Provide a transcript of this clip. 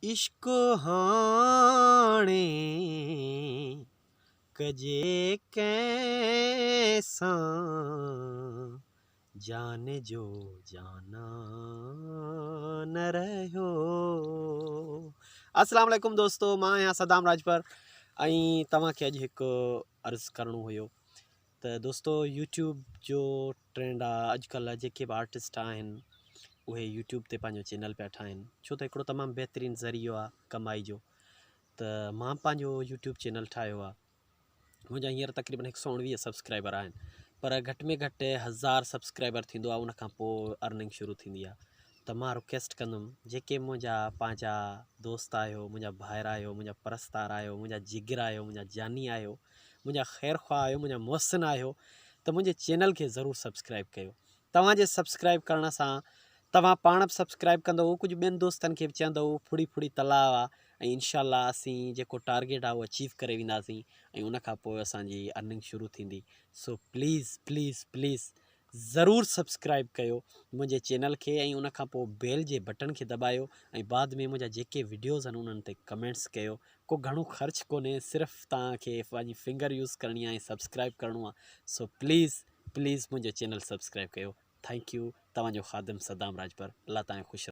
इश्क हाणे कजे कैसा जाने जो जाना न रहियो। अस्सलाम वालेकुम दोस्तों, मां आहियां सदाम राजपर ऐं तव्हांखे अॼु हिकु अर्ज़ु करिणो हुयो त दोस्तो यूट्यूब जो ट्रेंड आहे। अॼुकल्ह जेके बि आर्टिस्ट आहिनि उहे यूट्यूब ते पंहिंजो चैनल पिया ठाहिनि, छो त हिकिड़ो तमामु बहितरीनु ज़रियो आहे कमाई जो। त मां पंहिंजो यूट्यूब चैनल ठाहियो आहे। मुंहिंजा हींअर तक़रीबन 119 सब्सक्राइबर आहिनि, पर घटि में घटि 1000 सब्सक्राइबर थींदो आहे, उनखां पोइ अर्निंग शुरू थींदी आहे। त मां रिक्वेस्ट कंदुमि जेके मुंहिंजा पंहिंजा दोस्त आहियो, मुंहिंजा भाइर आहियो, मुंहिंजा परस्तार आहियो, मुंहिंजा जिगर आहियो, मुंहिंजा जानी आहियो, मुंहिंजा ख़ैर ख़्वाह आहियो, मुंहिंजा मोहसिन आहियो, त मुंहिंजे चैनल खे ज़रूरु सब्सक्राइब कयो। तव्हांजे सब्सक्राइब करण सां तव्हां पाण बि सब्सक्राइब कंदव, कुझु ॿियनि दोस्तनि खे बि चवंदव, फुड़ी फुड़ी तलाव आहे ऐं इनशाला असीं जेको टारगेट आहे उहो अचीव करे वेंदासीं ऐं उनखां पोइ असांजी अर्निंग शुरू थींदी। सो प्लीज़ प्लीज़ प्लीज़ ज़रूरु सब्सक्राइब कयो मुंहिंजे चैनल खे ऐं उनखां पोइ बेल जे बटन खे दॿायो ऐं बाद में मुंहिंजा जेके वीडियोज़ आहिनि उन्हनि ते कमेंट्स कयो। को घणो ख़र्चु कोन्हे, सिर्फ़ु तव्हांखे पंहिंजी फिंगर यूज़ करणी आहे ऐं सब्सक्राइब करिणो आहे। सो प्लीज़ प्लीज़ मुंहिंजो चैनल सब्सक्राइब कयो। Thank U. तव्हांजो ख़ादिम सदाम राजपर। अल्लाह तव्हांखे ख़ुशि